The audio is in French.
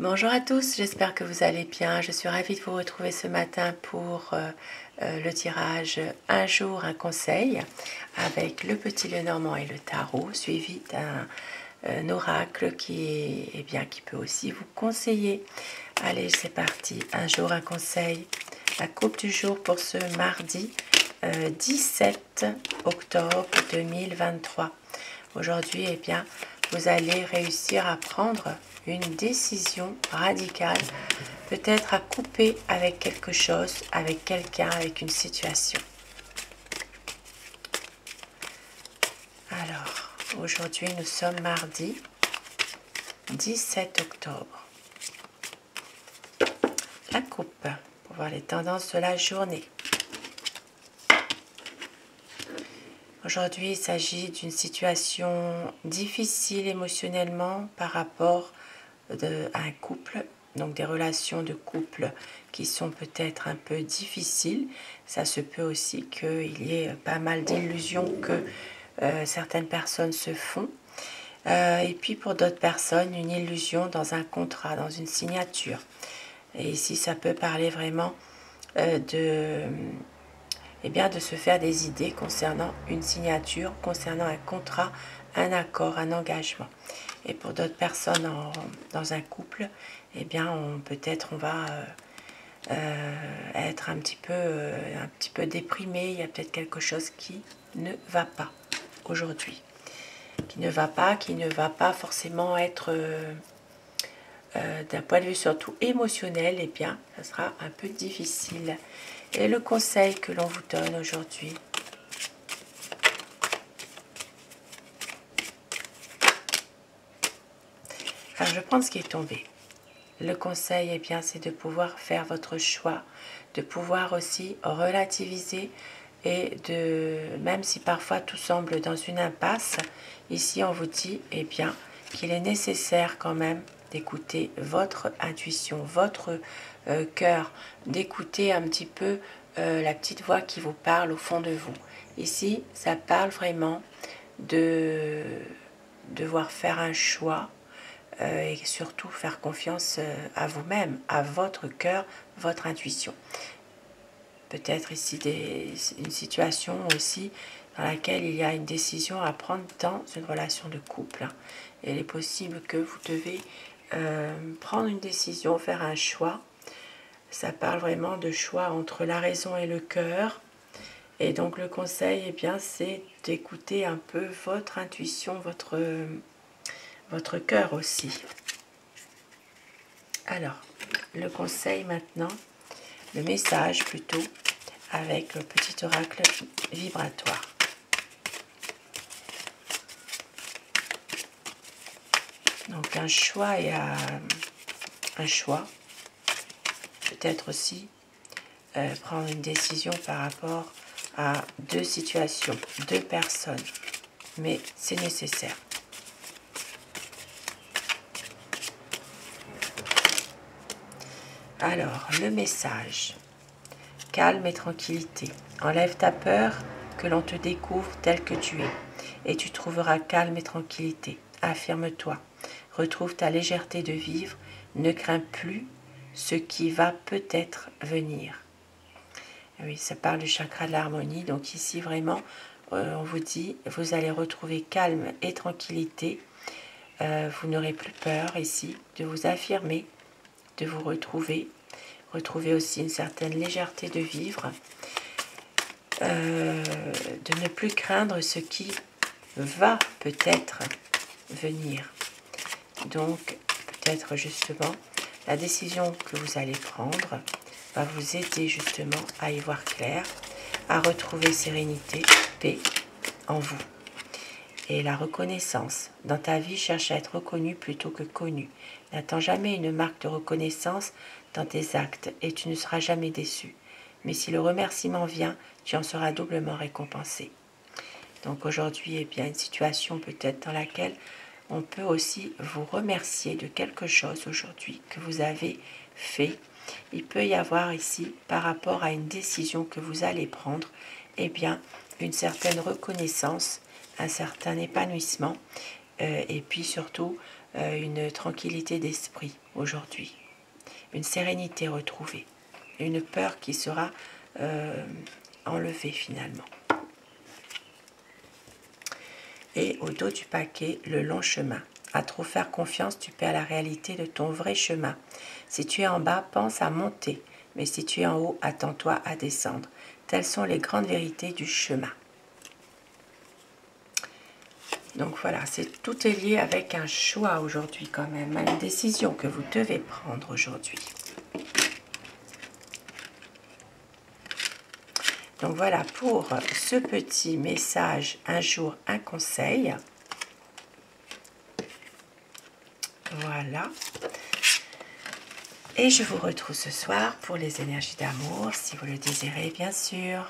Bonjour à tous, j'espère que vous allez bien. Je suis ravie de vous retrouver ce matin pour le tirage Un jour, un conseil avec le petit Lenormand et le tarot, suivi d'un oracle qui peut aussi vous conseiller. Allez, c'est parti. Un jour, un conseil. La coupe du jour pour ce mardi 17 octobre 2023. Aujourd'hui, vous allez réussir à prendre une décision radicale, peut-être à couper avec quelque chose, avec quelqu'un, avec une situation. Alors, aujourd'hui, nous sommes mardi 17 octobre. La coupe, pour voir les tendances de la journée. Aujourd'hui, il s'agit d'une situation difficile émotionnellement par rapport à un couple, donc des relations de couple qui sont peut-être un peu difficiles. Ça se peut aussi qu'il y ait pas mal d'illusions que certaines personnes se font. Et puis pour d'autres personnes, une illusion dans un contrat, dans une signature. Et ici, ça peut parler vraiment de se faire des idées concernant une signature, concernant un contrat, un accord, un engagement. Et pour d'autres personnes dans un couple, peut-être on va être un petit peu déprimé. Il y a peut-être quelque chose qui ne va pas aujourd'hui. Qui ne va pas forcément être d'un point de vue surtout émotionnel, ça sera un peu difficile. Et le conseil que l'on vous donne aujourd'hui. Alors, je prends ce qui est tombé. Le conseil, c'est de pouvoir faire votre choix, de pouvoir aussi relativiser et même si parfois tout semble dans une impasse, ici on vous dit qu'il est nécessaire quand même d'écouter votre intuition, votre cœur, d'écouter un petit peu la petite voix qui vous parle au fond de vous. Ici, ça parle vraiment de devoir faire un choix et surtout faire confiance à vous-même, à votre cœur, votre intuition. Peut-être ici une situation aussi dans laquelle il y a une décision à prendre dans une relation de couple. Et il est possible que vous devez prendre une décision, faire un choix. Ça parle vraiment de choix entre la raison et le cœur. Et donc le conseil, c'est d'écouter un peu votre intuition, votre cœur aussi. Alors, le conseil maintenant, le message plutôt, avec le petit oracle vibratoire. Donc un choix et un choix. Peut-être aussi prendre une décision par rapport à deux situations, deux personnes. Mais c'est nécessaire. Alors, le message. Calme et tranquillité. Enlève ta peur que l'on te découvre tel que tu es. Et tu trouveras calme et tranquillité. Affirme-toi. Retrouve ta légèreté de vivre. Ne crains plus ce qui va peut-être venir. Oui, ça parle du chakra de l'harmonie. Donc ici, vraiment, on vous dit, vous allez retrouver calme et tranquillité. Vous n'aurez plus peur ici de vous affirmer, de vous retrouver aussi une certaine légèreté de vivre, de ne plus craindre ce qui va peut-être venir. Donc, peut-être justement, la décision que vous allez prendre va vous aider justement à y voir clair, à retrouver sérénité, paix en vous. Et la reconnaissance. Dans ta vie, cherche à être reconnu plutôt que connu. N'attends jamais une marque de reconnaissance dans tes actes et tu ne seras jamais déçu. Mais si le remerciement vient, tu en seras doublement récompensé. Donc aujourd'hui, une situation peut-être dans laquelle on peut aussi vous remercier de quelque chose aujourd'hui que vous avez fait. Il peut y avoir ici, par rapport à une décision que vous allez prendre, une certaine reconnaissance, un certain épanouissement et puis surtout une tranquillité d'esprit aujourd'hui. Une sérénité retrouvée. Une peur qui sera enlevée finalement. Et au dos du paquet, le long chemin. À trop faire confiance, tu perds la réalité de ton vrai chemin. Si tu es en bas, pense à monter. Mais si tu es en haut, attends-toi à descendre. Telles sont les grandes vérités du chemin. Donc voilà, tout est lié avec un choix aujourd'hui quand même, une décision que vous devez prendre aujourd'hui. Donc voilà pour ce petit message, un jour, un conseil. Voilà. Et je vous retrouve ce soir pour les énergies d'amour, si vous le désirez bien sûr.